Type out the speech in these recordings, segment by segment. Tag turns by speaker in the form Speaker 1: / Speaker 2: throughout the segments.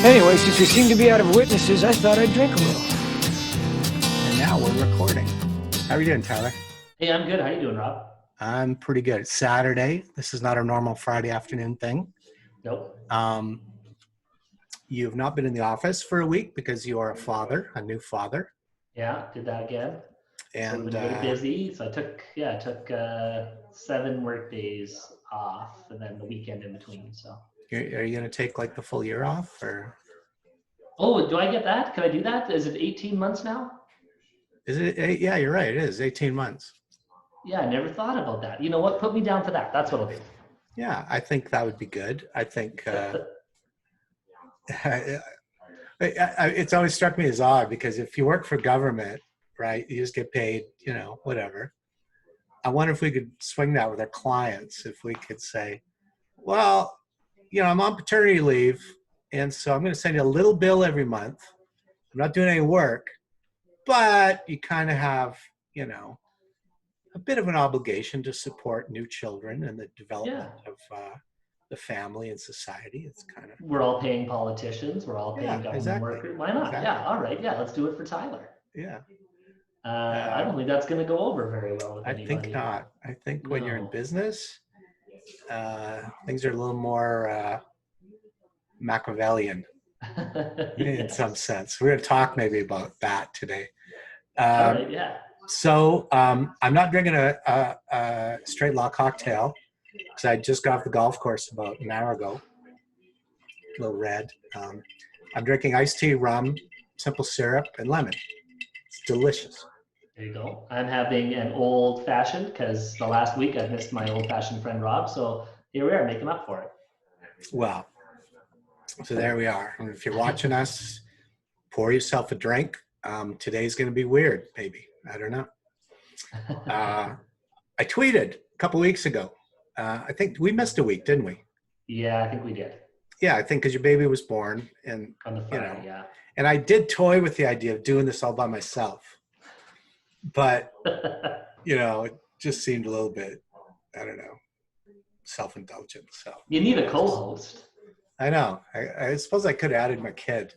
Speaker 1: Anyway, since we seem to be out of witnesses, I thought I'd drink a little.
Speaker 2: And now we're recording. How are you doing, Tyler?
Speaker 3: Hey, I'm good. How you doing, Rob?
Speaker 2: I'm pretty good. It's Saturday. This is not our normal Friday afternoon thing.
Speaker 3: Nope.
Speaker 2: You have not been in the office for a week because you are a new father.
Speaker 3: Yeah, did that again.
Speaker 2: And
Speaker 3: so I've been really busy. So I took 7 work days off and then the weekend in between. So
Speaker 2: are you going to take like the full year off, or?
Speaker 3: Oh, do I get that? Can I do that? Is it 18 months now?
Speaker 2: Is it? Yeah, you're right. It is 18 months.
Speaker 3: Yeah, I never thought about that. You know what? Put me down for that. That's what I'll do.
Speaker 2: Yeah, I think that would be good. I think it's always struck me as odd because if you work for government, right, you just get paid, whatever. I wonder if we could swing that with our clients, if we could say, well, I'm on paternity leave, and so I'm going to send you a little bill every month. I'm not doing any work, but you kind of have, a bit of an obligation to support new children and the development of the family and society. It's kind of,
Speaker 3: we're all paying politicians. We're all paying government workers. Why not? Exactly. Yeah. All right. Yeah. Let's do it for Tyler.
Speaker 2: Yeah.
Speaker 3: I don't think that's going to go over very well with anybody.
Speaker 2: I think not. I think when you're in business, things are a little more Machiavellian in some sense. We're going to talk maybe about that today.
Speaker 3: All right, yeah.
Speaker 2: So I'm not drinking a straight law cocktail because I just got off the golf course about an hour ago. A little red. I'm drinking iced tea, rum, simple syrup, and lemon. It's delicious.
Speaker 3: There you go. I'm having an old fashioned because the last week I've missed my old fashioned friend Rob. So here we are making up for it.
Speaker 2: Well, so there we are. And if you're watching us, pour yourself a drink. Today's going to be weird, maybe. I don't know. I tweeted a couple weeks ago. I think we missed a week, didn't we?
Speaker 3: Yeah, I think we did.
Speaker 2: Yeah, I think because your baby was born, and
Speaker 3: on the Friday, yeah.
Speaker 2: And I did toy with the idea of doing this all by myself, but it just seemed a little bit, I don't know, self-indulgent. So
Speaker 3: you need a co-host.
Speaker 2: I know. I suppose I could have added my kid.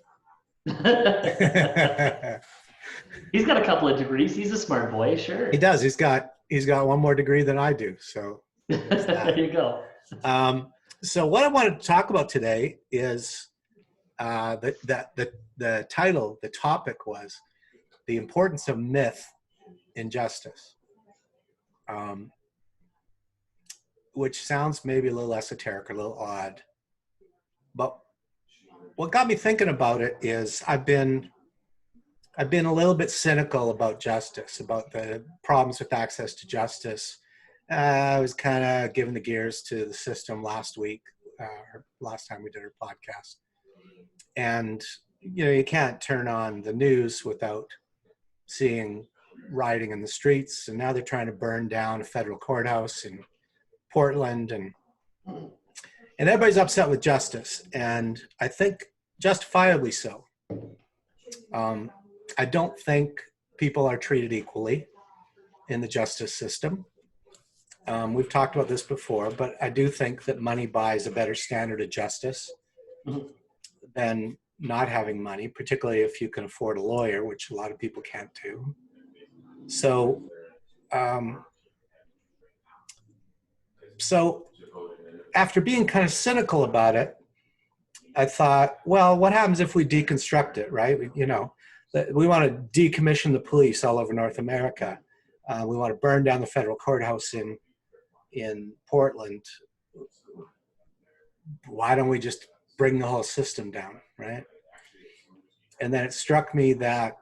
Speaker 3: He's got a couple of degrees. He's a smart boy, sure.
Speaker 2: He does. He's got one more degree than I do. So
Speaker 3: there you go.
Speaker 2: So what I wanted to talk about today is the title, the topic was the importance of myth in justice, which sounds maybe a little esoteric, a little odd. But what got me thinking about it is I've been a little bit cynical about justice, about the problems with access to justice. I was kind of giving the gears to the system last week, or last time we did our podcast. And, you can't turn on the news without seeing rioting in the streets. And now they're trying to burn down a federal courthouse in Portland. And everybody's upset with justice. And I think justifiably so. I don't think people are treated equally in the justice system. We've talked about this before, but I do think that money buys a better standard of justice than not having money, particularly if you can afford a lawyer, which a lot of people can't do. So, after being kind of cynical about it, I thought, well, what happens if we deconstruct it, right? We want to decommission the police all over North America. We want to burn down the federal courthouse in Portland. Why don't we just bring the whole system down, right? And then it struck me that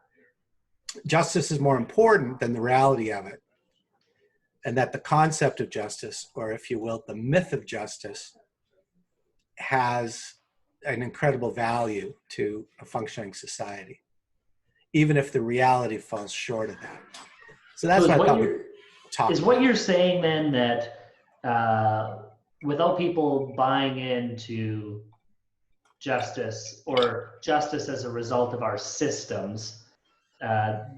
Speaker 2: justice is more important than the reality of it. And that the concept of justice, or if you will, the myth of justice, has an incredible value to a functioning society, even if the reality falls short of that. So that's what I thought we'd talk about.
Speaker 3: Is what you're saying then that without people buying into justice, or justice as a result of our systems,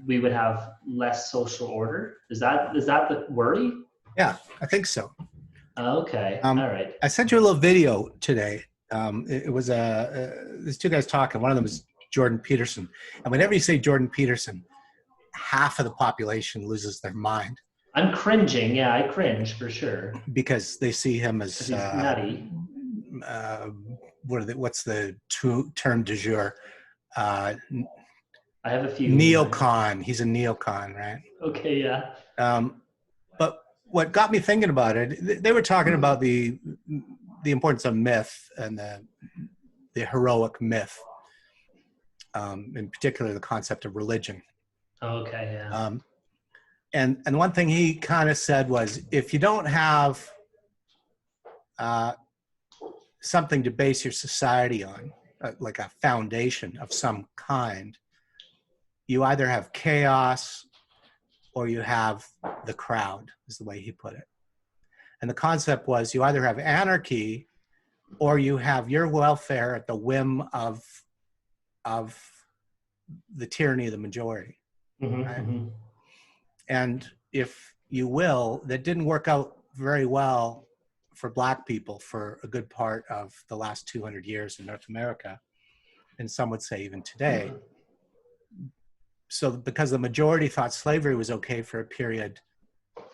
Speaker 3: we would have less social order. Is that the worry?
Speaker 2: Yeah, I think so.
Speaker 3: Okay, all right.
Speaker 2: I sent you a little video today. It was there's two guys talking. One of them is Jordan Peterson. And whenever you say Jordan Peterson, half of the population loses their mind
Speaker 3: I'm cringing. Yeah, I cringe for sure.
Speaker 2: because they see him as
Speaker 3: He's nutty.
Speaker 2: What's the term du jour?
Speaker 3: I have a few.
Speaker 2: Neocon. He's a neocon, right?
Speaker 3: Okay, yeah.
Speaker 2: But what got me thinking about it, they were talking about the importance of myth and the heroic myth, in particular the concept of religion.
Speaker 3: Okay, yeah.
Speaker 2: And one thing he kind of said was, if you don't have something to base your society on, like a foundation of some kind, you either have chaos or you have the crowd, is the way he put it. And the concept was, you either have anarchy or you have your welfare at the whim of the tyranny of the majority.
Speaker 3: Mm-hmm,
Speaker 2: right?
Speaker 3: mm-hmm.
Speaker 2: And if you will, that didn't work out very well for Black people for a good part of the last 200 years in North America, and some would say even today. So because the majority thought slavery was okay for a period,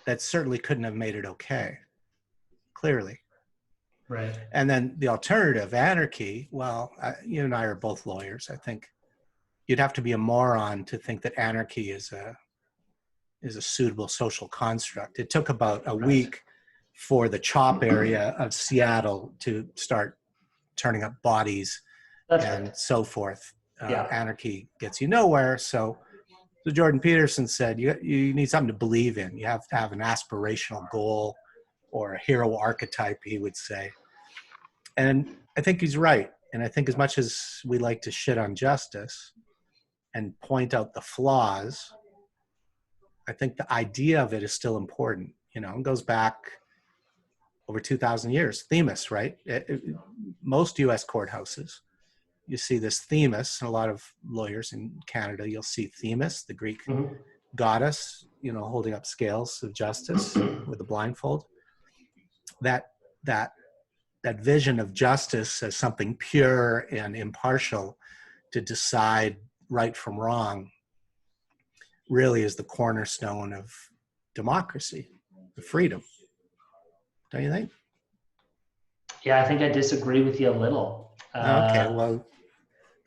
Speaker 2: that certainly couldn't have made it okay, clearly.
Speaker 3: Right.
Speaker 2: And then the alternative, anarchy, well, you and I are both lawyers. I think you'd have to be a moron to think that anarchy is a suitable social construct. It took about a week for the CHOP area of Seattle to start turning up bodies and so forth. Anarchy gets you nowhere. So Jordan Peterson said, you need something to believe in. You have to have an aspirational goal or a hero archetype, he would say. And I think he's right. And I think as much as we like to shit on justice and point out the flaws, I think the idea of it is still important. You know, it goes back over 2,000 years. Themis, right? Most U.S. courthouses, you see this Themis, and a lot of lawyers in Canada, you'll see Themis, the Greek goddess, you know, holding up scales of justice with a blindfold. That vision of justice as something pure and impartial to decide right from wrong really is the cornerstone of democracy, the freedom. Don't you think?
Speaker 3: Yeah, I think I disagree with you a little.
Speaker 2: Okay, well,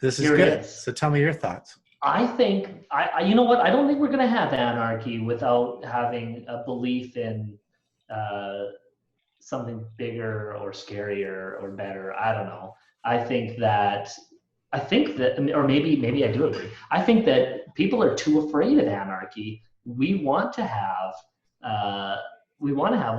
Speaker 2: this is good. So tell me your thoughts.
Speaker 3: I think, you know what? I don't think we're going to have anarchy without having a belief in something bigger or scarier or better. I don't know. I think that, or maybe I do agree. I think that people are too afraid of anarchy. We want to have a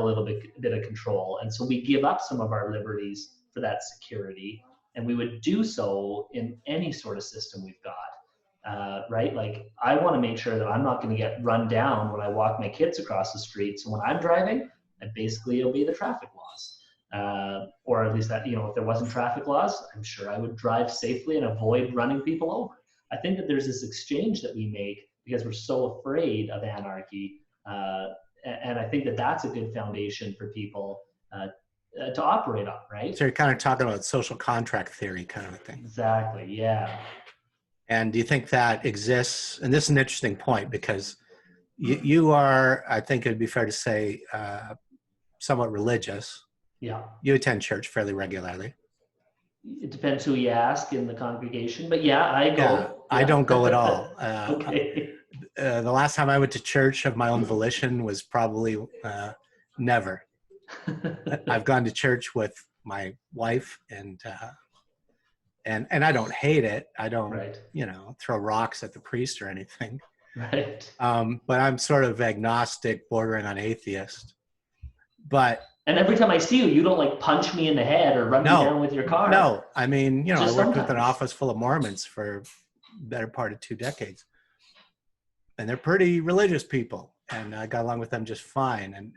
Speaker 3: little bit of control, and so we give up some of our liberties for that security, and we would do so in any sort of system we've got, right? Like, I want to make sure that I'm not going to get run down when I walk my kids across the street. So when I'm driving, I basically obey the traffic laws, or at least that, you know, if there wasn't traffic laws, I'm sure I would drive safely and avoid running people over. I think that there's this exchange that we make because we're so afraid of anarchy. And I think that that's a good foundation for people to operate on, right?
Speaker 2: So you're kind of talking about social contract theory kind of a thing.
Speaker 3: Exactly, yeah.
Speaker 2: And do you think that exists? And this is an interesting point because you are, I think it'd be fair to say, somewhat religious.
Speaker 3: Yeah.
Speaker 2: You attend church fairly regularly.
Speaker 3: It depends who you ask in the congregation, but yeah, I go.
Speaker 2: Yeah, I don't go at all.
Speaker 3: Okay.
Speaker 2: The last time I went to church of my own volition was probably never. I've gone to church with my wife, and I don't hate it. I don't, you know, throw rocks at the priest or anything.
Speaker 3: Right.
Speaker 2: But I'm sort of agnostic, bordering on atheist.
Speaker 3: And every time I see you, you don't like punch me in the head or run me down with your car.
Speaker 2: No, I mean, you know,
Speaker 3: just
Speaker 2: I worked with an office full of Mormons for the better part of 2 decades. And they're pretty religious people, and I got along with them just fine.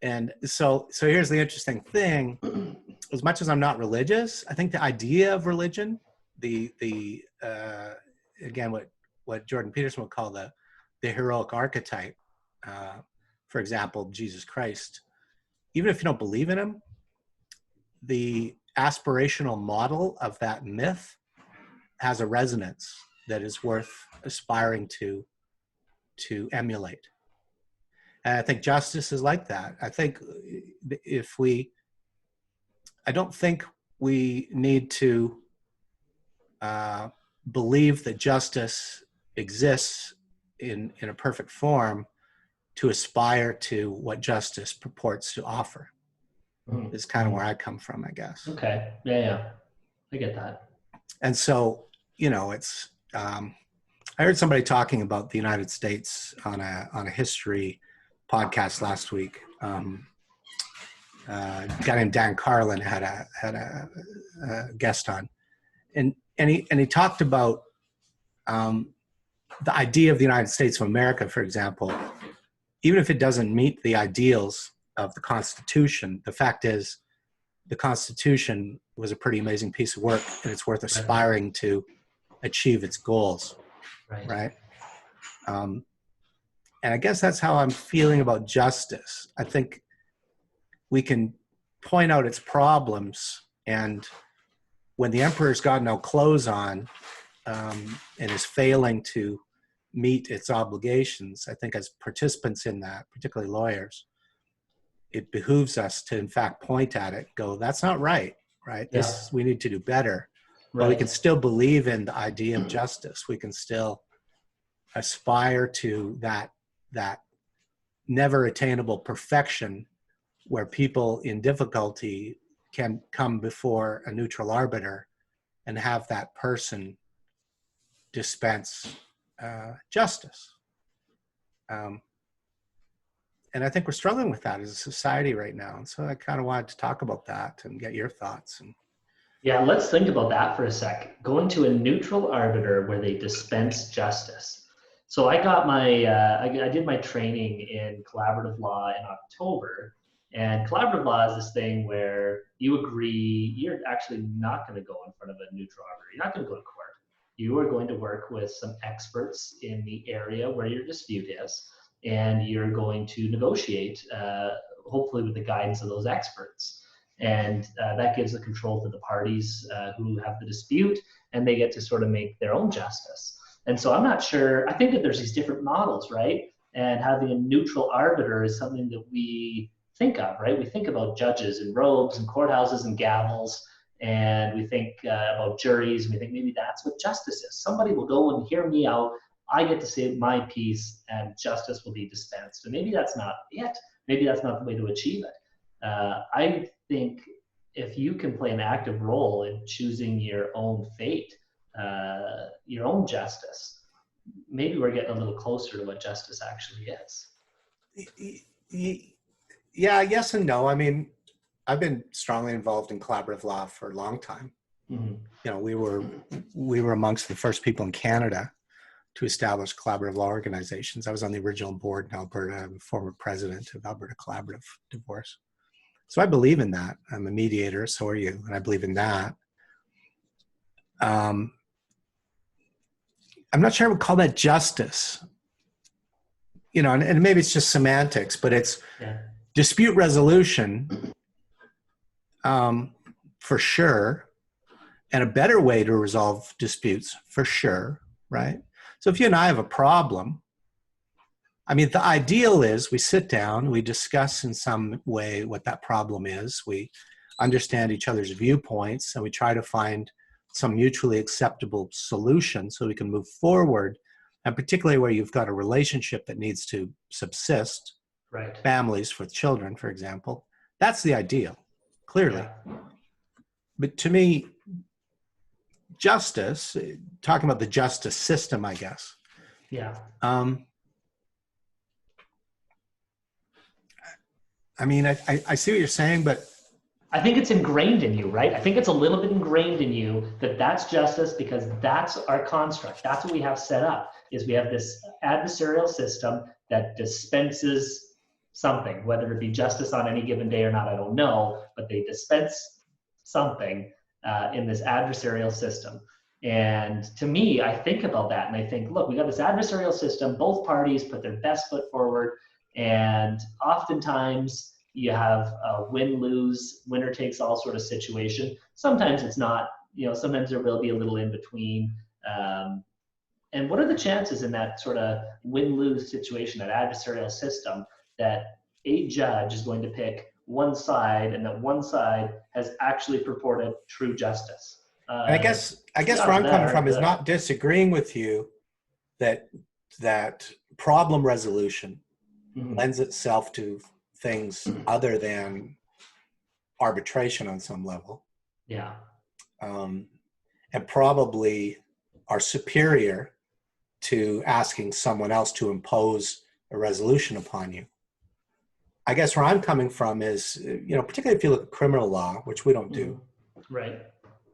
Speaker 2: And so here's the interesting thing: as much as I'm not religious, I think the idea of religion, again, what what Jordan Peterson would call the heroic archetype, for example, Jesus Christ, even if you don't believe in him, the aspirational model of that myth has a resonance that is worth aspiring to emulate. And I think justice is like that. I think I don't think we need to believe that justice exists in a perfect form to aspire to what justice purports to offer. Is kind of where I come from, I guess.
Speaker 3: Okay. Yeah. I get that.
Speaker 2: And so, it's, I heard somebody talking about the United States on a history podcast last week. A guy named Dan Carlin had a guest on, and he talked about the idea of the United States of America, for example. Even if it doesn't meet the ideals of the Constitution, the fact is the Constitution was a pretty amazing piece of work, and it's worth aspiring to achieve its goals. Right. And I guess that's how I'm feeling about justice. I think we can point out its problems, and when the emperor's got no clothes on and is failing to meet its obligations, I think as participants in that, particularly lawyers, it behooves us to in fact point at it, go, that's not right, right?
Speaker 3: Yeah.
Speaker 2: We need to do better.
Speaker 3: Right.
Speaker 2: But we can still believe in the idea of justice. We can still aspire to that never attainable perfection where people in difficulty can come before a neutral arbiter and have that person dispense justice. And I think we're struggling with that as a society right now. And so I kind of wanted to talk about that and get your thoughts.
Speaker 3: Yeah, let's think about that for a sec. Going to a neutral arbiter where they dispense justice. So I got my, I did my training in collaborative law in October. And collaborative law is this thing where you agree, you're actually not going to go in front of a neutral arbiter. You're not going to go to court. You are going to work with some experts in the area where your dispute is, and you're going to negotiate, hopefully with the guidance of those experts. And that gives the control to the parties who have the dispute, and they get to sort of make their own justice. And so I'm not sure, I think that there's these different models, right? And having a neutral arbiter is something that we think of, right? We think about judges in robes and courthouses and gavels, and we think about juries, and we think maybe that's what justice is. Somebody will go and hear me out, I get to say my piece, and justice will be dispensed. And maybe that's not it. Maybe that's not the way to achieve it. I think if you can play an active role in choosing your own fate, your own justice, maybe we're getting a little closer to what justice actually is.
Speaker 2: Yeah, yes and no. I mean, I've been strongly involved in collaborative law for a long time. Mm-hmm. We were amongst the first people in Canada to establish collaborative law organizations. I was on the original board in Alberta. I'm a former president of Alberta Collaborative Divorce. So I believe in that. I'm a mediator, so are you, and I believe in that. I'm not sure I would call that justice. And maybe it's just semantics, but it's dispute resolution for sure, and a better way to resolve disputes for sure, right? So if you and I have a problem, I mean, the ideal is we sit down, we discuss in some way what that problem is, we understand each other's viewpoints, and we try to find some mutually acceptable solution so we can move forward, and particularly where you've got a relationship that needs to subsist,
Speaker 3: right? Families
Speaker 2: with children, for example, that's the ideal, clearly. Yeah. But to me, justice, talking about the justice system, I guess.
Speaker 3: Yeah.
Speaker 2: I mean, I see what you're saying, but
Speaker 3: I think it's ingrained in you, right? I think it's a little bit ingrained in you that that's justice because that's our construct. That's what we have set up, is we have this adversarial system that dispenses something, whether it be justice on any given day or not, I don't know, but they dispense something in this adversarial system. And to me, I think about that and I think, look, we got this adversarial system, both parties put their best foot forward, and oftentimes you have a win-lose, winner takes all sort of situation. Sometimes it's not, sometimes there will be a little in between. And what are the chances in that sort of win-lose situation, that adversarial system, that a judge is going to pick one side and that one side has actually purported true justice?
Speaker 2: And I guess where I'm coming from is not disagreeing with you that problem resolution lends itself to things other than arbitration on some level.
Speaker 3: Yeah.
Speaker 2: And probably are superior to asking someone else to impose a resolution upon you. I guess where I'm coming from is, particularly if you look at criminal law, which we don't do.
Speaker 3: Right.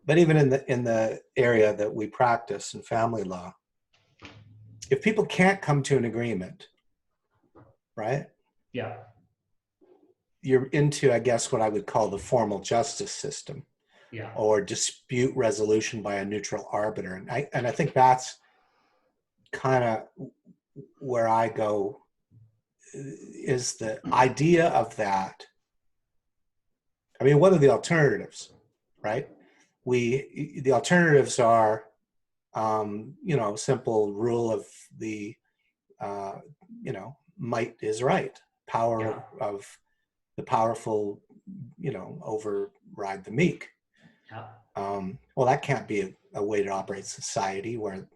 Speaker 2: But even in the area that we practice in family law, if people can't come to an agreement, right?
Speaker 3: Yeah.
Speaker 2: You're into, I guess, what I would call the formal justice system.
Speaker 3: Yeah.
Speaker 2: Or dispute resolution by a neutral arbiter. And I think that's kind of where I go, is the idea of that. I mean, what are the alternatives, right? The alternatives are, simple rule of the, might is right. Power of the powerful, override the meek.
Speaker 3: Yeah.
Speaker 2: Well, that can't be a way to operate society, where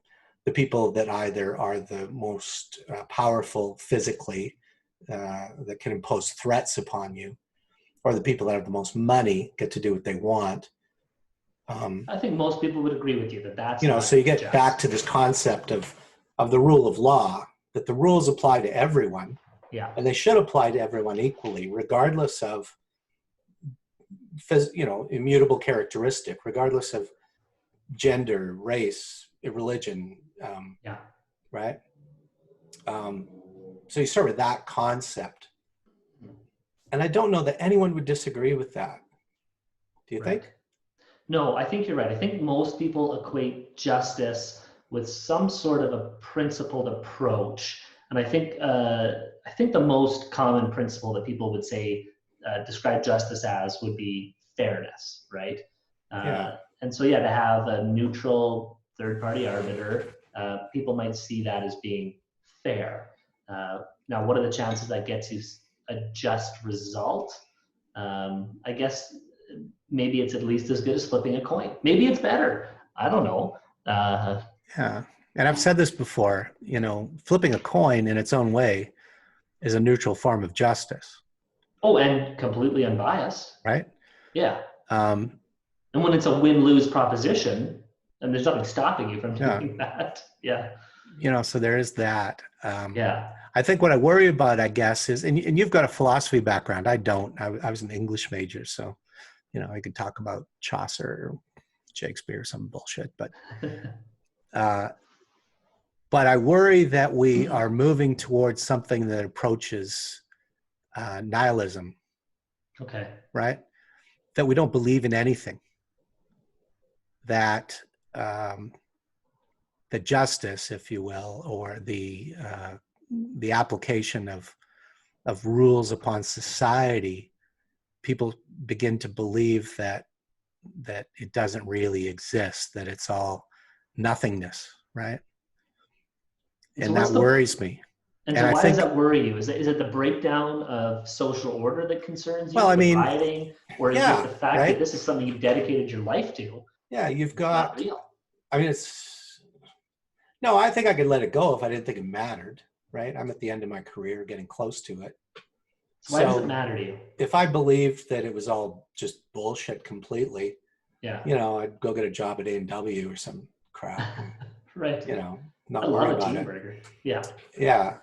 Speaker 2: the people that either are the most powerful physically, that can impose threats upon you, or the people that have the most money get to do what they want.
Speaker 3: I think most people would agree with you that that's
Speaker 2: so you get
Speaker 3: just
Speaker 2: back to this concept of the rule of law, that the rules apply to everyone.
Speaker 3: Yeah.
Speaker 2: And they should apply to everyone equally, regardless of immutable characteristic, regardless of gender, race, religion. Right. So you start with that concept, and I don't know that anyone would disagree with that. Do you think?
Speaker 3: No, I think you're right. I think most people equate justice with some sort of a principled approach, and I think the most common principle that people would say describe justice as would be fairness, right? And so, to have a neutral third-party arbiter, people might see that as being fair. Now, what are the chances that gets you a just result? I guess maybe it's at least as good as flipping a coin. Maybe it's better. I don't know.
Speaker 2: Yeah. And I've said this before, flipping a coin in its own way is a neutral form of justice.
Speaker 3: Oh, and completely unbiased.
Speaker 2: Right?
Speaker 3: Yeah. And when it's a win-lose proposition, and there's nothing stopping you from doing that. Yeah.
Speaker 2: So there is that.
Speaker 3: Yeah.
Speaker 2: I think what I worry about, I guess, is, and you've got a philosophy background. I don't. I was an English major, so, I could talk about Chaucer or Shakespeare or some bullshit. But I worry that we are moving towards something that approaches nihilism.
Speaker 3: Okay.
Speaker 2: Right? That we don't believe in anything. That the justice, if you will, or the application of rules upon society, people begin to believe that it doesn't really exist, that it's all nothingness, right? And that worries me.
Speaker 3: And so why does that worry you? Is it the breakdown of social order that concerns you?
Speaker 2: Well, I mean,
Speaker 3: rioting, or is it the fact that this is something you've dedicated your life to?
Speaker 2: Yeah, you've got.
Speaker 3: It's not real.
Speaker 2: I mean, no, I think I could let it go if I didn't think it mattered, right? I'm at the end of my career, getting close to it.
Speaker 3: So why does it matter to you?
Speaker 2: If I believed that it was all just bullshit completely, I'd go get a job at A&W or some crap. And,
Speaker 3: right.
Speaker 2: Not worry about it.
Speaker 3: Yeah.
Speaker 2: Yeah.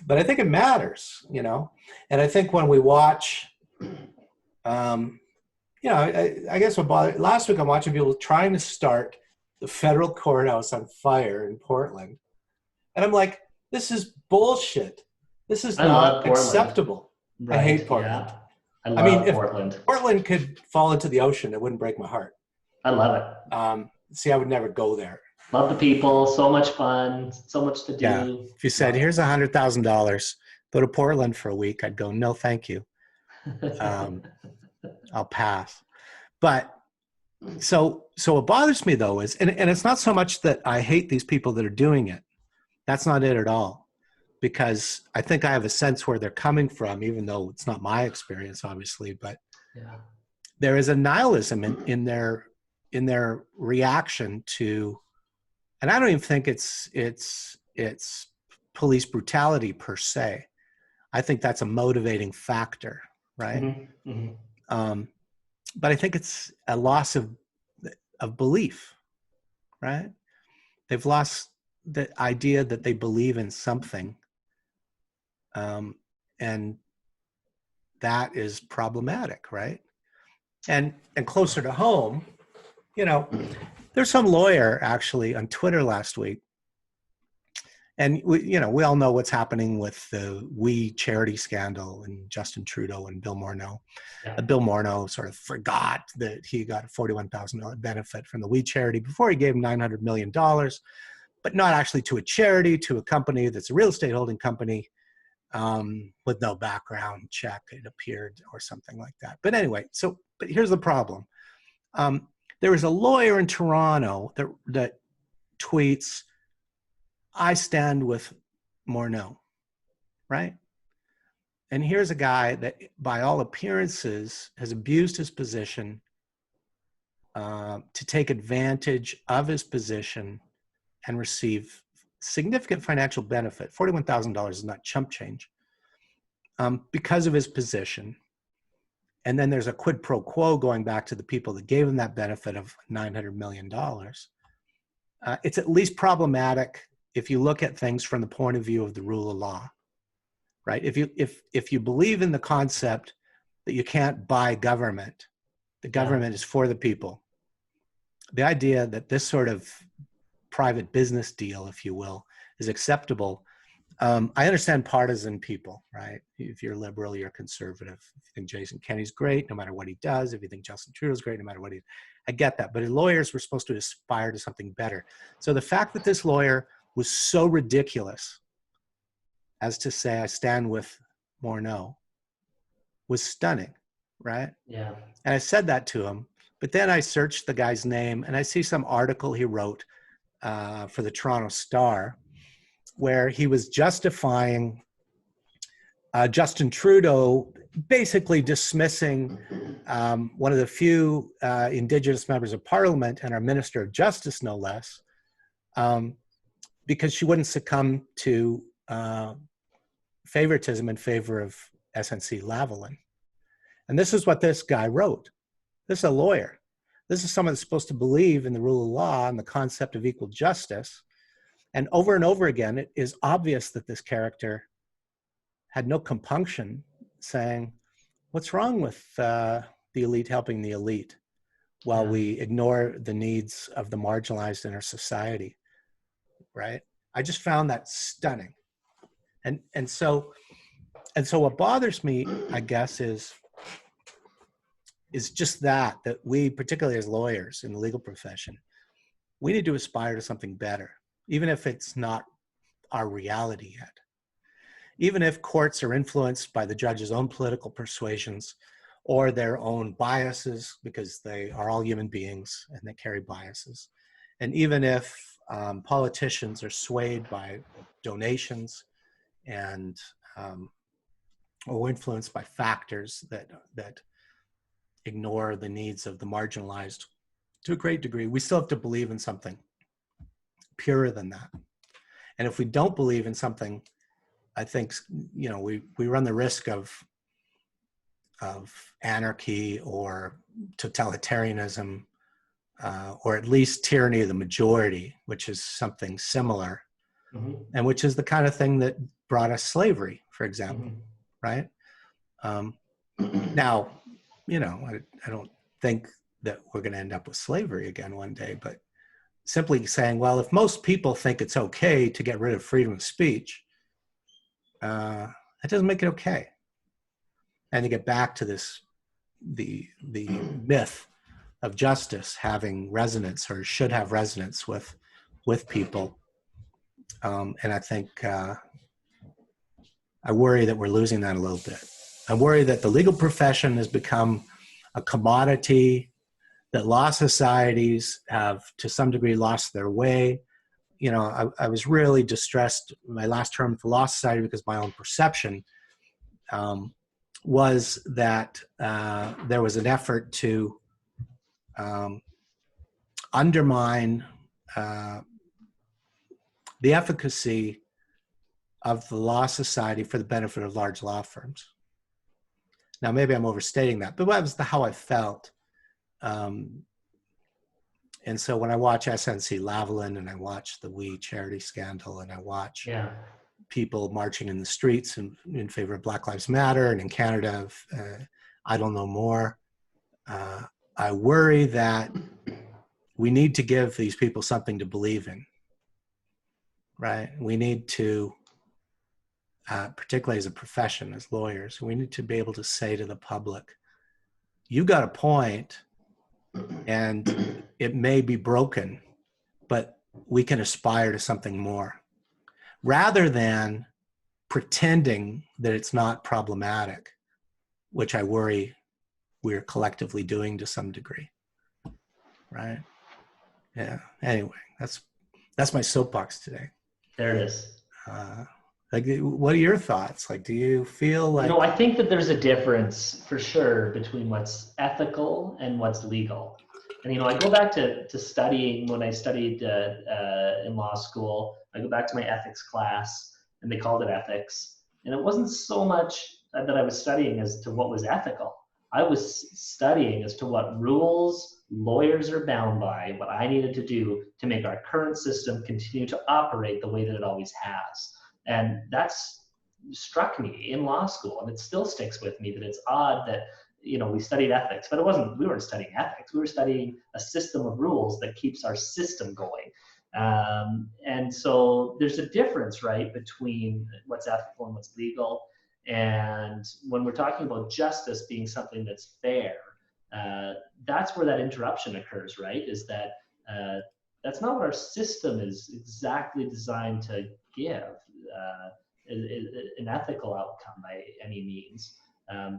Speaker 2: But I think it matters, and I think when we watch, I guess last week I'm watching people trying to start the federal courthouse on fire in Portland. And I'm like, this is bullshit. This is not acceptable. Right. I hate Portland.
Speaker 3: Yeah. I mean,
Speaker 2: if Portland could fall into the ocean, it wouldn't break my heart.
Speaker 3: I love it.
Speaker 2: see, I would never go there.
Speaker 3: Love the people, so much fun, so much to do.
Speaker 2: Yeah. If you said, here's $100,000, go to Portland for a week, I'd go, no, thank you. I'll pass. But so what bothers me though is, and it's not so much that I hate these people that are doing it. That's not it at all. Because I think I have a sense where they're coming from, even though it's not my experience, obviously, but
Speaker 3: Yeah.
Speaker 2: there is a nihilism in their reaction to, and I don't even think it's police brutality per se. I think that's a motivating factor, right?
Speaker 3: Mm-hmm. Mm-hmm.
Speaker 2: But I think it's a loss of belief, right? They've lost the idea that they believe in something, and that is problematic, right? And closer to home, there's some lawyer actually on Twitter last week, and we all know what's happening with the We charity scandal and Justin Trudeau and Bill Morneau.
Speaker 3: Yeah.
Speaker 2: Bill Morneau sort of forgot that he got a $41,000 benefit from the We charity before he gave him $900 million, but not actually to a charity, to a company that's a real estate holding company with no background check, it appeared, or something like that. But anyway, but here's the problem. There is a lawyer in Toronto that tweets, I stand with Morneau, right? And here's a guy that, by all appearances, has abused his position to take advantage of his position and receive significant financial benefit. $41,000 is not chump change, because of his position. And then there's a quid pro quo going back to the people that gave him that benefit of $900 million. It's at least problematic if you look at things from the point of view of the rule of law, right? If you believe in the concept that you can't buy government, the government is for the people, the idea that this sort of private business deal, if you will, is acceptable. I understand partisan people, right? If you're liberal, you're conservative. If you think Jason Kenney's great, no matter what he does. If you think Justin Trudeau's great, no matter what I get that. But as lawyers, we're supposed to aspire to something better. So the fact that this lawyer was so ridiculous as to say, I stand with Morneau, was stunning, right?
Speaker 3: Yeah.
Speaker 2: And I said that to him. But then I searched the guy's name and I see some article he wrote for the Toronto Star, where he was justifying Justin Trudeau basically dismissing one of the few Indigenous members of Parliament and our Minister of Justice, no less, because she wouldn't succumb to favoritism in favor of SNC Lavalin. And this is what this guy wrote. This is a lawyer. This is someone that's supposed to believe in the rule of law and the concept of equal justice. And over again, it is obvious that this character had no compunction saying, what's wrong with the elite helping the elite while we ignore the needs of the marginalized in our society, right? I just found that stunning. And so what bothers me, I guess, is just that we, particularly as lawyers in the legal profession, we need to aspire to something better, even if it's not our reality yet. Even if courts are influenced by the judge's own political persuasions or their own biases, because they are all human beings and they carry biases. And even if politicians are swayed by donations and or influenced by factors that ignore the needs of the marginalized to a great degree, we still have to believe in something purer than that. And if we don't believe in something, I think, we run the risk of anarchy or totalitarianism, or at least tyranny of the majority, which is something similar, and which is the kind of thing that brought us slavery, for example, right? Now, I don't think that we're going to end up with slavery again one day, but simply saying, well, if most people think it's okay to get rid of freedom of speech, that doesn't make it okay. And to get back to the myth of justice having resonance, or should have resonance with people. And I think I worry that we're losing that a little bit. I worry that the legal profession has become a commodity, that law societies have to some degree lost their way. You know, I was really distressed my last term at the Law Society because my own perception was that there was an effort to undermine the efficacy of the Law Society for the benefit of large law firms. Now, maybe I'm overstating that, but that was how I felt. And so when I watch SNC Lavalin, and I watch the We charity scandal, and I watch people marching in the streets in favor of Black Lives Matter, and in Canada, I don't know more, I worry that we need to give these people something to believe in, right? We need to, particularly as a profession, as lawyers, we need to be able to say to the public, you got a point, and it may be broken, but we can aspire to something more, rather than pretending that it's not problematic, which I worry we're collectively doing to some degree, right? Yeah. Anyway, that's my soapbox today.
Speaker 3: There it is.
Speaker 2: Like, what are your thoughts? Like, do you feel like?
Speaker 3: I think that there's a difference for sure between what's ethical and what's legal. And, I go back to studying when I studied in law school. I go back to my ethics class, and they called it ethics. And it wasn't so much that I was studying as to what was ethical. I was studying as to what rules lawyers are bound by, what I needed to do to make our current system continue to operate the way that it always has. And that's struck me in law school, and it still sticks with me that it's odd that we studied ethics, but we weren't studying ethics. We were studying a system of rules that keeps our system going. And so there's a difference, right, between what's ethical and what's legal. And when we're talking about justice being something that's fair, that's where that interruption occurs, right? Is that that's not what our system is exactly designed to give, an ethical outcome by any means.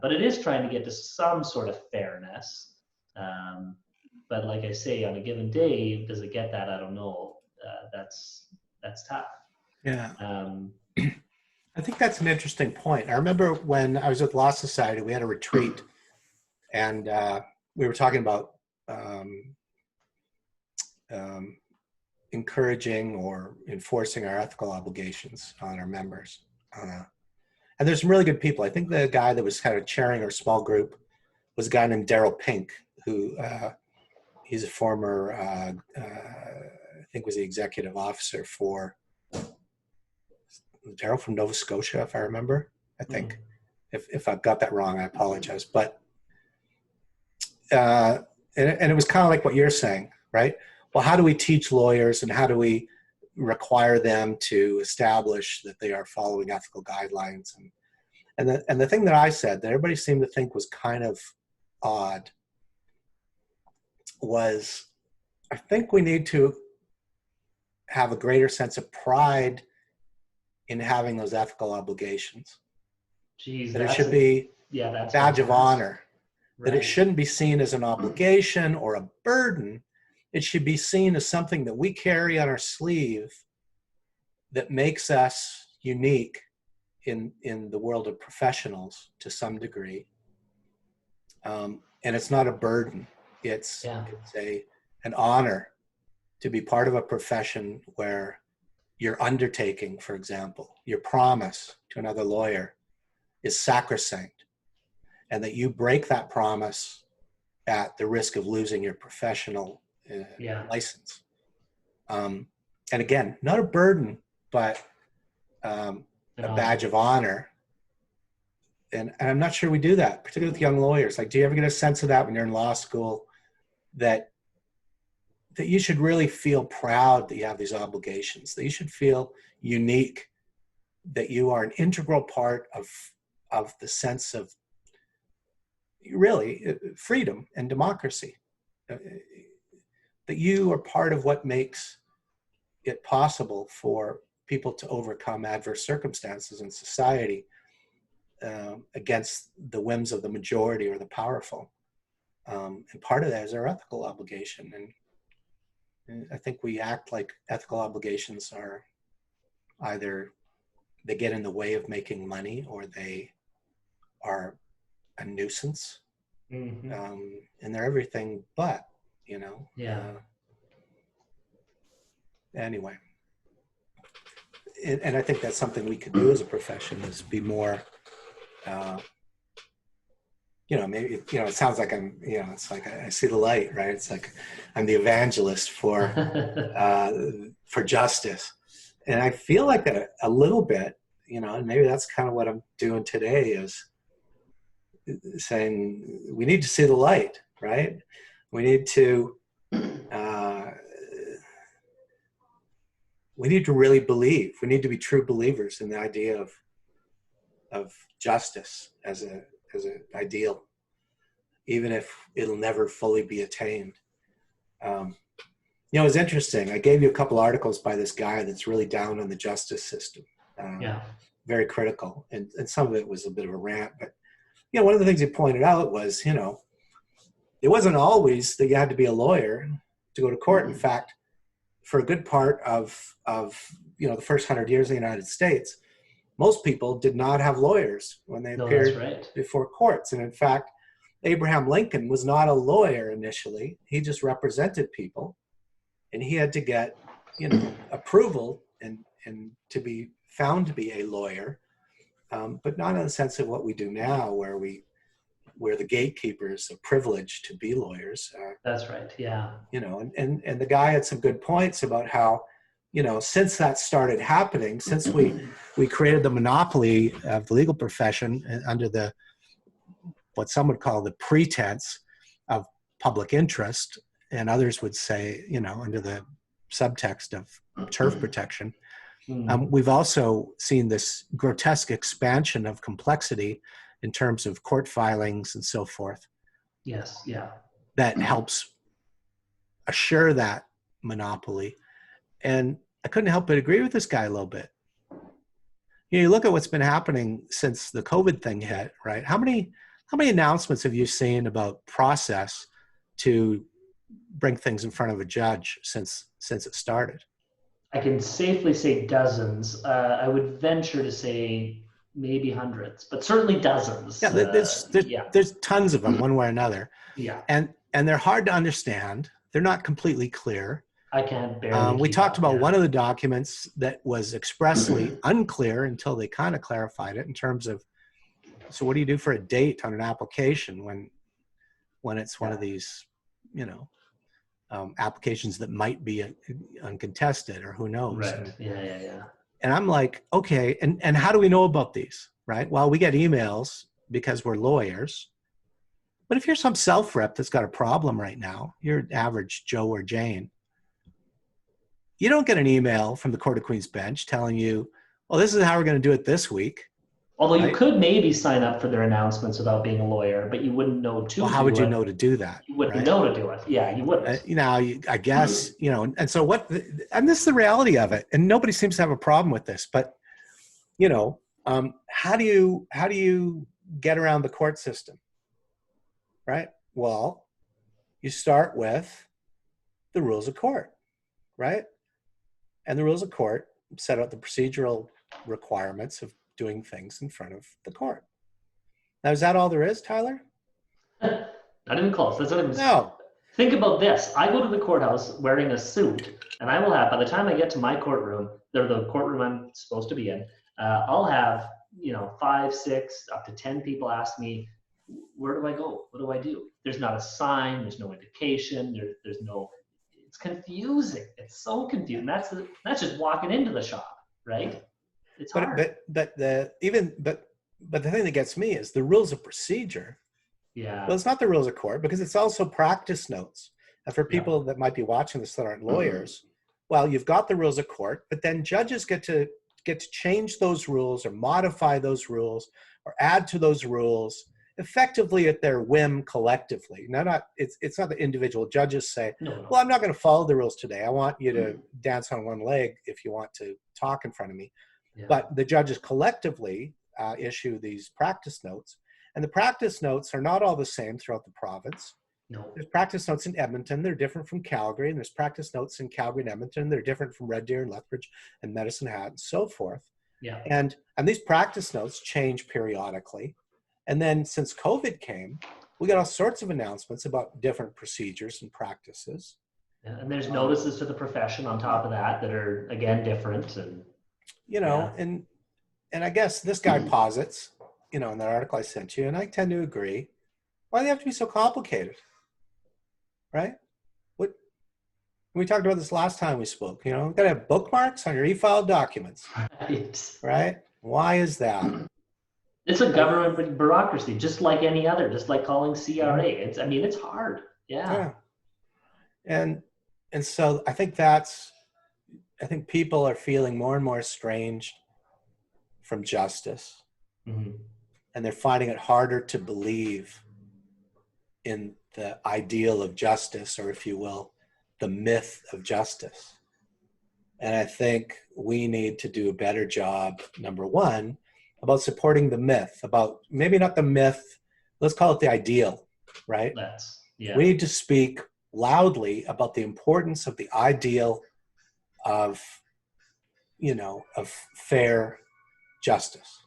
Speaker 3: But it is trying to get to some sort of fairness. But like I say, on a given day, does it get that? I don't know. That's tough.
Speaker 2: Yeah. I think that's an interesting point. I remember when I was at the Law Society, we had a retreat, and we were talking about encouraging or enforcing our ethical obligations on our members. And there's some really good people. I think the guy that was kind of chairing our small group was a guy named Daryl Pink, who he's a former, I think was the executive officer for Daryl from Nova Scotia, if I remember. I think. If I've got that wrong, I apologize. But and it was kind of like what you're saying, right? Well, how do we teach lawyers, and how do we require them to establish that they are following ethical guidelines? And the thing that I said that everybody seemed to think was kind of odd was, I think we need to have a greater sense of pride in having those ethical obligations.
Speaker 3: Jeez,
Speaker 2: that it should be
Speaker 3: a
Speaker 2: badge of honor.
Speaker 3: Right.
Speaker 2: That it shouldn't be seen as an obligation or a burden. It should be seen as something that we carry on our sleeve that makes us unique in the world of professionals to some degree. And it's not a burden. It's an honor to be part of a profession where your undertaking, for example, your promise to another lawyer is sacrosanct, and that you break that promise at the risk of losing your professional license. And again, not a burden, but a badge of honor. And I'm not sure we do that, particularly with young lawyers. Like, do you ever get a sense of that when you're in law school, that you should really feel proud that you have these obligations, that you should feel unique, that you are an integral part of the sense of really freedom and democracy that you are part of what makes it possible for people to overcome adverse circumstances in society against the whims of the majority or the powerful. And part of that is our ethical obligation. And I think we act like ethical obligations are either they get in the way of making money or they are a nuisance.
Speaker 3: Mm-hmm.
Speaker 2: And they're everything but, you know.
Speaker 3: Yeah.
Speaker 2: Anyway. And I think that's something we could do as a profession, is be more, you know, maybe, you know, it sounds like I'm, you know, it's like I see the light, right? It's like I'm the evangelist for justice. And I feel like that a little bit, you know, and maybe that's kind of what I'm doing today, is saying we need to see the light, right? We need to really believe. We need to be true believers in the idea of justice as an ideal, even if it'll never fully be attained. You know, it's interesting. I gave you a couple articles by this guy that's really down on the justice system. Very critical, and some of it was a bit of a rant. But you know, one of the things he pointed out was, you know, it wasn't always that you had to be a lawyer to go to court. In fact, for a good part of you know, the first 100 years of the United States, most people did not have lawyers when they appeared before courts. And in fact, Abraham Lincoln was not a lawyer initially. He just represented people, and he had to get, you know, approval and to be found to be a lawyer, but not in the sense of what we do now, where the gatekeepers are privileged to be lawyers.
Speaker 3: That's right. Yeah.
Speaker 2: You know, and the guy had some good points about how, you know, since that started happening, since we created the monopoly of the legal profession under the, what some would call the pretense of public interest, and others would say, you know, under the subtext of turf protection, we've also seen this grotesque expansion of complexity in terms of court filings and so forth.
Speaker 3: Yes, yeah.
Speaker 2: That helps assure that monopoly. And I couldn't help but agree with this guy a little bit. You know, you look at what's been happening since the COVID thing hit, right? How many announcements have you seen about process to bring things in front of a judge since it started?
Speaker 3: I can safely say dozens. I would venture to say maybe hundreds, but certainly dozens.
Speaker 2: Yeah, there's tons of them, one way or another.
Speaker 3: Yeah.
Speaker 2: And they're hard to understand. They're not completely clear.
Speaker 3: I can't barely.
Speaker 2: We talked about one of the documents that was expressly unclear until they kind of clarified it in terms of, so what do you do for a date on an application when it's one of these, you know, applications that might be uncontested, or who knows?
Speaker 3: Right. Yeah.
Speaker 2: And I'm like, okay, and how do we know about these, right? Well, we get emails because we're lawyers. But if you're some self-rep that's got a problem right now, you're an average Joe or Jane, you don't get an email from the Court of Queen's Bench telling you, well, this is how we're going to do it this week.
Speaker 3: Although
Speaker 2: right?
Speaker 3: You could maybe sign up for their announcements without being a lawyer, but you wouldn't know to.
Speaker 2: Well, how would you know to do that?
Speaker 3: You wouldn't
Speaker 2: right?
Speaker 3: know to do it. Yeah, you wouldn't.
Speaker 2: You know, I guess, you know, and so and this is the reality of it. And nobody seems to have a problem with this, but, you know, how do you get around the court system? Right? Well, you start with the rules of court, right? And the rules of court set out the procedural requirements of doing things in front of the court. Now, is that all there is, Tyler?
Speaker 3: Not even close. That's not even.
Speaker 2: No.
Speaker 3: Think about this. I go to the courthouse wearing a suit, and I will have, by the time I get to my courtroom, the courtroom I'm supposed to be in, I'll have, 5, 6, up to 10 people ask me, where do I go? What do I do? There's not a sign. There's no indication. There's no. It's confusing. It's so confusing. That's just walking into the shop, right? It's hard.
Speaker 2: But the thing that gets me is the rules of procedure.
Speaker 3: Yeah.
Speaker 2: Well, it's not the rules of court, because it's also practice notes. And for people that might be watching this that aren't lawyers, well, you've got the rules of court, but then judges get to change those rules or modify those rules or add to those rules effectively at their whim collectively. It's not the individual judges say,
Speaker 3: No.
Speaker 2: well, I'm not going to follow the rules today. I want you to dance on one leg if you want to talk in front of me.
Speaker 3: Yeah.
Speaker 2: But the judges collectively issue these practice notes. And the practice notes are not all the same throughout the province.
Speaker 3: No.
Speaker 2: There's practice notes in Edmonton. They're different from Calgary. And there's practice notes in Calgary and Edmonton. They're different from Red Deer and Lethbridge and Medicine Hat and so forth.
Speaker 3: Yeah.
Speaker 2: And these practice notes change periodically. And then since COVID came, we got all sorts of announcements about different procedures and practices.
Speaker 3: Yeah, and there's notices to the profession on top of that are, again, different. And
Speaker 2: and I guess this guy posits, in that article I sent you, and I tend to agree, why do they have to be so complicated? Right? We talked about this last time we spoke. You got to have bookmarks on your e-filed documents. Right? Why is that?
Speaker 3: It's a government bureaucracy, just like any other, just like calling CRA. It's hard. Yeah.
Speaker 2: And so I think people are feeling more and more estranged from justice.
Speaker 3: Mm-hmm.
Speaker 2: And they're finding it harder to believe in the ideal of justice, or if you will, the myth of justice. And I think we need to do a better job, number one, about supporting the myth, about maybe not the myth, let's call it the ideal, right? We need to speak loudly about the importance of the ideal of fair justice.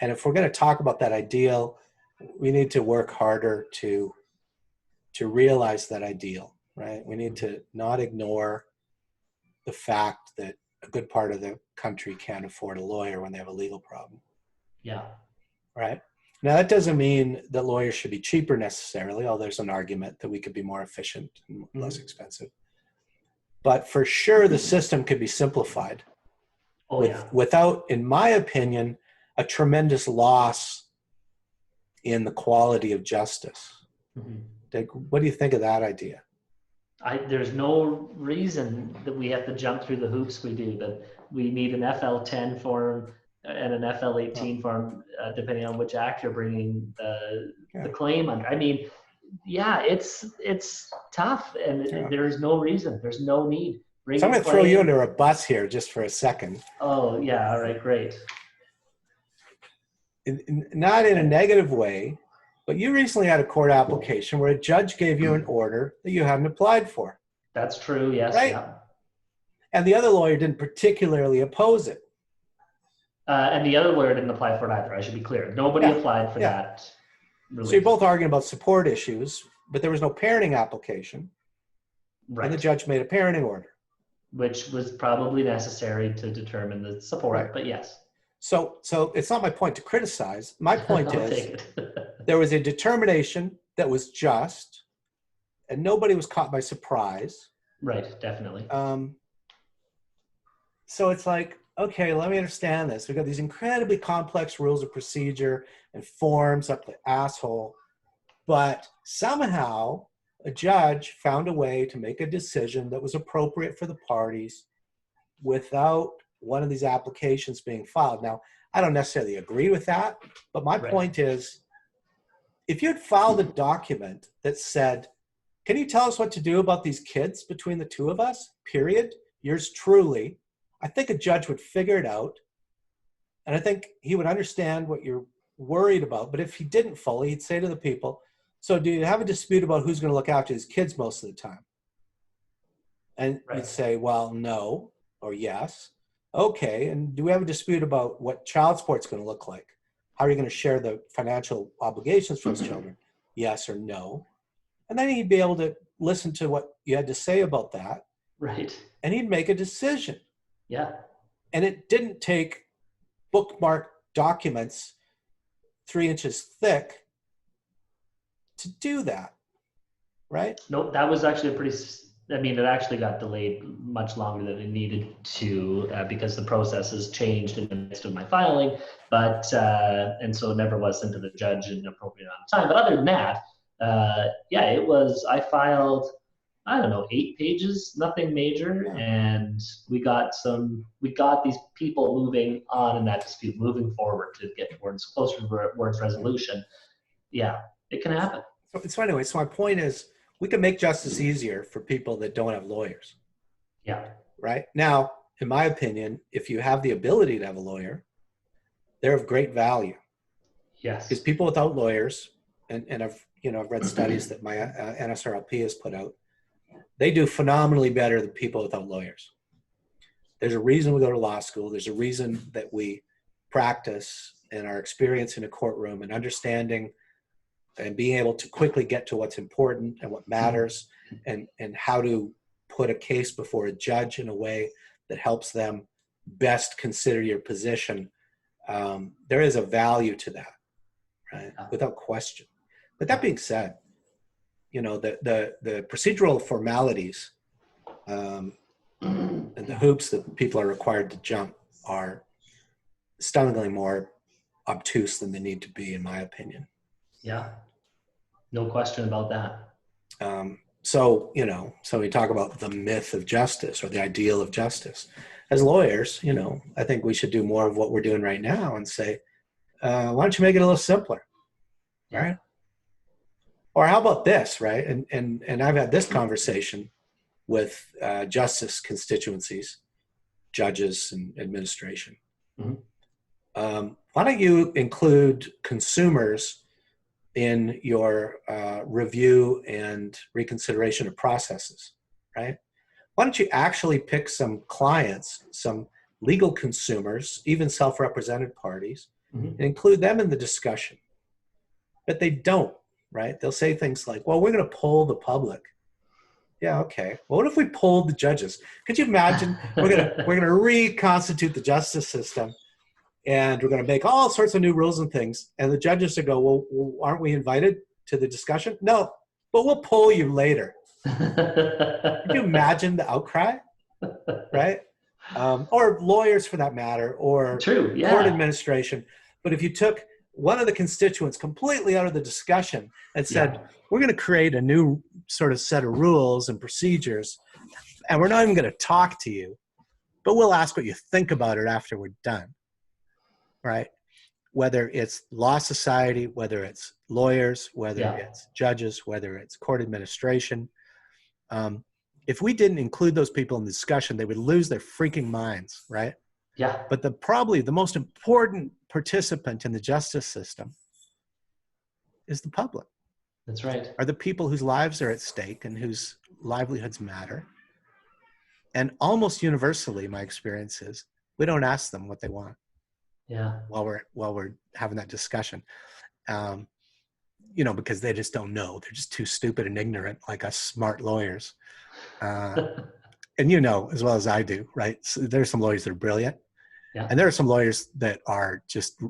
Speaker 2: And if we're going to talk about that ideal, we need to work harder to realize that ideal, right? We need to not ignore the fact that a good part of the country can't afford a lawyer when they have a legal problem.
Speaker 3: Yeah.
Speaker 2: Right? Now, that doesn't mean that lawyers should be cheaper necessarily, although there's an argument that we could be more efficient and less expensive. But for sure, the system could be simplified without, in my opinion, a tremendous loss in the quality of justice. Mm-hmm. What do you think of that idea?
Speaker 3: There's no reason that we have to jump through the hoops we do, that we need an FL10 form and an FL18 form, depending on which act you're bringing the claim under. It's tough, and there's no reason. There's no need.
Speaker 2: So I'm going to throw you under a bus here just for a second.
Speaker 3: Oh, yeah. All right, great.
Speaker 2: Not in a negative way, but you recently had a court application where a judge gave you an order that you hadn't applied for.
Speaker 3: That's true, yes.
Speaker 2: Right? Yeah. And the other lawyer didn't particularly oppose it.
Speaker 3: And the other lawyer didn't apply for it either, I should be clear. Nobody applied for that relief.
Speaker 2: So you're both arguing about support issues, but there was no parenting application. Right. And the judge made a parenting order.
Speaker 3: Which was probably necessary to determine the support, but yes.
Speaker 2: So it's not my point to criticize. My point is there was a determination that was just, and nobody was caught by surprise.
Speaker 3: Right, definitely.
Speaker 2: So it's like, okay, let me understand this. We've got these incredibly complex rules of procedure and forms up the asshole, but somehow a judge found a way to make a decision that was appropriate for the parties without one of these applications being filed. Now, I don't necessarily agree with that, but my point is, if you had filed a document that said, can you tell us what to do about these kids between the two of us, period, yours truly, I think a judge would figure it out, and I think he would understand what you're worried about. But if he didn't fully, he'd say to the people, so do you have a dispute about who's going to look after his kids most of the time? And you'd say, well, no, or yes. Okay, and do we have a dispute about what child support's going to look like? How are you going to share the financial obligations for those children? Yes or no. And then he'd be able to listen to what you had to say about that.
Speaker 3: Right.
Speaker 2: And he'd make a decision.
Speaker 3: Yeah.
Speaker 2: And it didn't take bookmark documents 3 inches thick to do that, right?
Speaker 3: No, that was actually it actually got delayed much longer than it needed to because the processes changed in the midst of my filing, and so it never was sent to the judge in an appropriate amount of time. But other than that, I filed I don't know, 8 pages, nothing major,
Speaker 2: Yeah.
Speaker 3: and we got these people moving on in that dispute, moving forward to get closer towards resolution. Yeah, it can happen.
Speaker 2: So anyway, so my point is, we can make justice easier for people that don't have lawyers.
Speaker 3: Yeah.
Speaker 2: Right? Now, in my opinion, if you have the ability to have a lawyer, they're of great value.
Speaker 3: Yes.
Speaker 2: Because people without lawyers, and I've read studies that my NSRLP has put out, they do phenomenally better than people without lawyers. There's a reason we go to law school. There's a reason that we practice and our experience in a courtroom and understanding and being able to quickly get to what's important and what matters, and how to put a case before a judge in a way that helps them best consider your position. There is a value to that, right? Without question. But that being said, the procedural formalities and the hoops that people are required to jump are stunningly more obtuse than they need to be, in my opinion.
Speaker 3: Yeah. No question about that.
Speaker 2: So we talk about the myth of justice or the ideal of justice. As lawyers, I think we should do more of what we're doing right now and say, why don't you make it a little simpler, right? Or how about this, right? And I've had this conversation with justice constituencies, judges and administration.
Speaker 3: Mm-hmm.
Speaker 2: Why don't you include consumers in your review and reconsideration of processes, right? Why don't you actually pick some clients, some legal consumers, even self-represented parties, and include them in the discussion? But they don't, right? They'll say things like, well, we're going to poll the public. Yeah, okay. Well, what if we polled the judges? Could you imagine? We're going to reconstitute the justice system, and we're going to make all sorts of new rules and things. And the judges will go, well, aren't we invited to the discussion? No, but we'll poll you later. Could you imagine the outcry, right? Or lawyers for that matter, or
Speaker 3: True, yeah.
Speaker 2: court administration. But if you took one of the constituents completely out of the discussion and said, we're going to create a new sort of set of rules and procedures, and we're not even going to talk to you, but we'll ask what you think about it after we're done, right? Whether it's law society, whether it's lawyers, whether it's judges, whether it's court administration. If we didn't include those people in the discussion, they would lose their freaking minds, right?
Speaker 3: Yeah.
Speaker 2: But probably the most important participant in the justice system is the public.
Speaker 3: That's right.
Speaker 2: Are the people whose lives are at stake and whose livelihoods matter. And almost universally, my experience is, we don't ask them what they want.
Speaker 3: Yeah.
Speaker 2: While we're having that discussion, because they just don't know. They're just too stupid and ignorant, like us smart lawyers. And as well as I do, right? So there's some lawyers that are brilliant, and there are some lawyers that are just,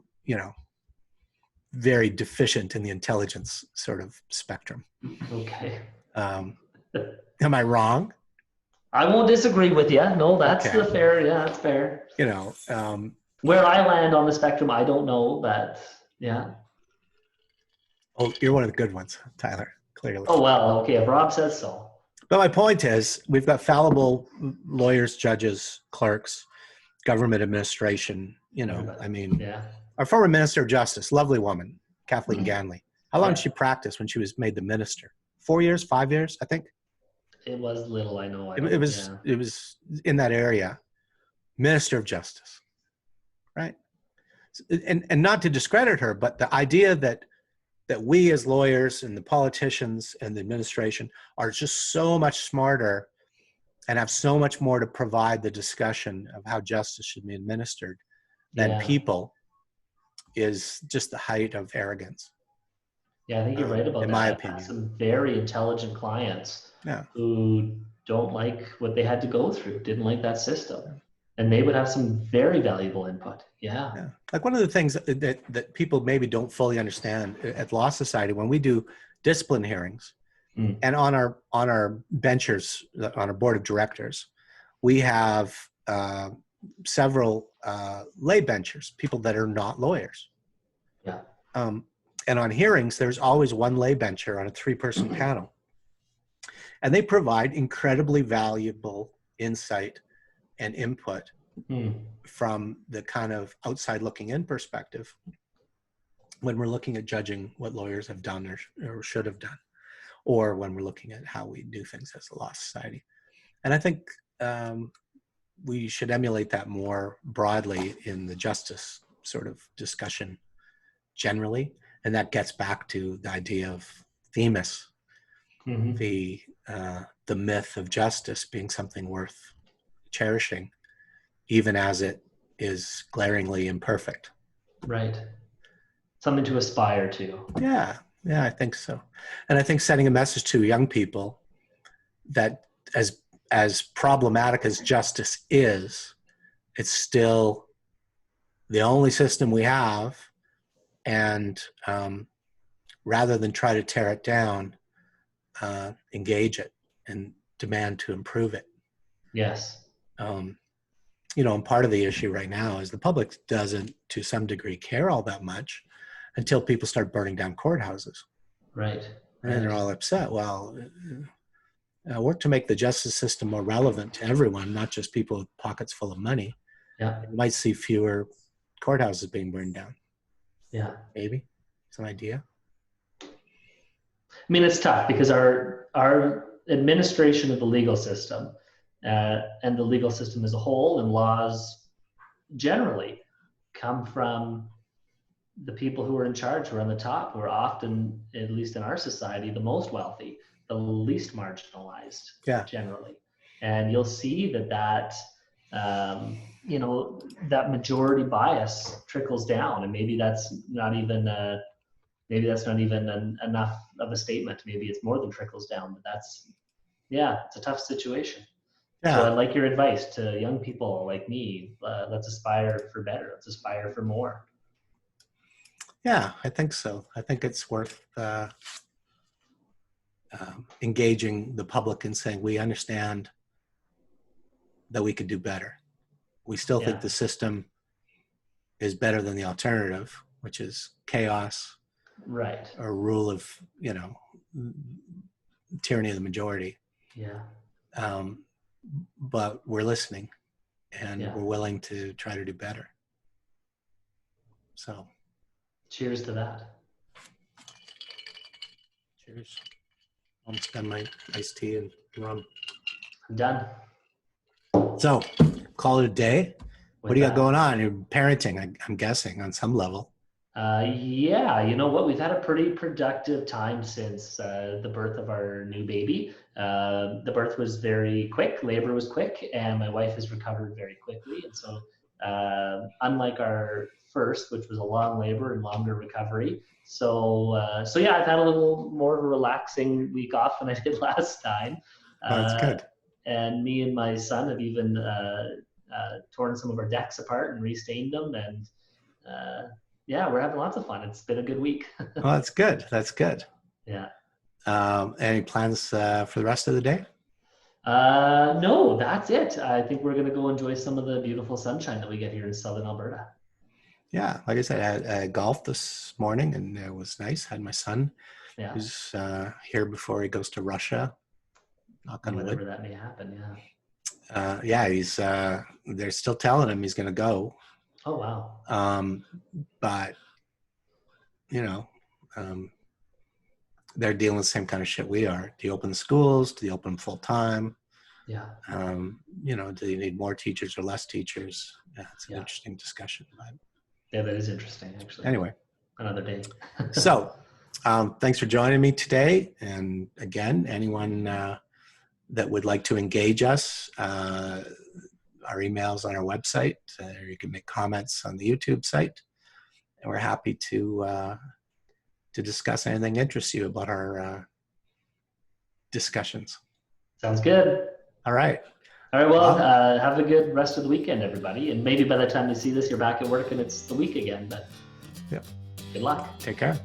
Speaker 2: very deficient in the intelligence sort of spectrum.
Speaker 3: Okay.
Speaker 2: Am I wrong?
Speaker 3: I won't disagree with you. No, that's fair. Yeah, that's fair.
Speaker 2: Where
Speaker 3: I land on the spectrum, I don't know, but yeah.
Speaker 2: Oh, you're one of the good ones, Tyler, clearly.
Speaker 3: Oh, well, okay. If Rob says so.
Speaker 2: But my point is, we've got fallible lawyers, judges, clerks, government administration, Our former Minister of Justice, lovely woman, Kathleen Ganley. How long did she practice when she was made the minister? 4 years, 5 years, I think?
Speaker 3: It was little, I know.
Speaker 2: It was in that area. Minister of Justice, right? And not to discredit her, but the idea that we as lawyers and the politicians and the administration are just so much smarter and have so much more to provide the discussion of how justice should be administered than people is just the height of arrogance.
Speaker 3: Yeah, I think you're right about that.
Speaker 2: In my opinion.
Speaker 3: I've had some very intelligent clients who don't like what they had to go through, didn't like that system. And they would have some very valuable input. Yeah.
Speaker 2: Like one of the things that people maybe don't fully understand at Law Society, when we do discipline hearings and on our benchers, on our board of directors, we have several lay benchers, people that are not lawyers.
Speaker 3: Yeah.
Speaker 2: And on hearings, there's always one lay bencher on a 3-person panel. And they provide incredibly valuable insight and input from the kind of outside looking in perspective when we're looking at judging what lawyers have done or should have done, or when we're looking at how we do things as a law society. And I think we should emulate that more broadly in the justice sort of discussion generally. And that gets back to the idea of themis, the myth of justice being something worth cherishing, even as it is glaringly imperfect.
Speaker 3: Right. Something to aspire to.
Speaker 2: Yeah, I think so. And I think sending a message to young people that as problematic as justice is, it's still the only system we have. And rather than try to tear it down, engage it and demand to improve it.
Speaker 3: Yes.
Speaker 2: And part of the issue right now is the public doesn't, to some degree, care all that much until people start burning down courthouses.
Speaker 3: Right.
Speaker 2: And then they're all upset. Well, work to make the justice system more relevant to everyone, not just people with pockets full of money.
Speaker 3: Yeah.
Speaker 2: You might see fewer courthouses being burned down.
Speaker 3: Yeah.
Speaker 2: Maybe. It's an idea.
Speaker 3: I mean, it's tough because our administration of the legal system and the legal system as a whole and laws generally come from the people who are in charge, who are on the top, who are often, at least in our society, the most wealthy, the least marginalized, generally. And you'll see that majority bias trickles down, and maybe that's not even enough of a statement. Maybe it's more than trickles down, but it's a tough situation. Yeah. So I like your advice to young people like me. Let's aspire for better. Let's aspire for more.
Speaker 2: Yeah, I think so. I think it's worth engaging the public and saying, we understand that we could do better. We still think the system is better than the alternative, which is chaos.
Speaker 3: Right.
Speaker 2: Or rule of, tyranny of the majority.
Speaker 3: Yeah.
Speaker 2: But we're listening and we're willing to try to do better. So.
Speaker 3: Cheers to that.
Speaker 2: Cheers. Almost done my iced tea and rum.
Speaker 3: I'm done.
Speaker 2: So, call it a day. What do you got going on? You're parenting, I'm guessing, on some level.
Speaker 3: You know what? We've had a pretty productive time since the birth of our new baby. The birth was very quick, labor was quick, and my wife has recovered very quickly. And so, unlike our first, which was a long labor and longer recovery. So I've had a little more of a relaxing week off than I did last time.
Speaker 2: That's good.
Speaker 3: And me and my son have even torn some of our decks apart and restained them. And we're having lots of fun. It's been a good week.
Speaker 2: Well, that's good. That's good.
Speaker 3: Yeah.
Speaker 2: Any plans for the rest of the day?
Speaker 3: No, that's it. I think we're going to go enjoy some of the beautiful sunshine that we get here in southern Alberta. Yeah,
Speaker 2: like I said, I had golf this morning and it was nice. Had my son who's here before he goes to Russia. Knock on wood.
Speaker 3: Whenever that may happen,
Speaker 2: he's they're still telling him he's going to go.
Speaker 3: Oh, wow.
Speaker 2: But, they're dealing with the same kind of shit we are. Do you open the schools? Do you open them full time?
Speaker 3: Yeah.
Speaker 2: Do you need more teachers or less teachers? Yeah, it's an interesting discussion. But
Speaker 3: yeah, that is interesting, actually.
Speaker 2: Anyway.
Speaker 3: Another day.
Speaker 2: So, thanks for joining me today. And again, anyone that would like to engage us, our email's on our website. You can make comments on the YouTube site. And we're happy to discuss anything that interests you about our discussions.
Speaker 3: Sounds good.
Speaker 2: All right.
Speaker 3: All right, well, have a good rest of the weekend, everybody. And maybe by the time you see this, you're back at work and it's the week again. But good luck.
Speaker 2: Take care.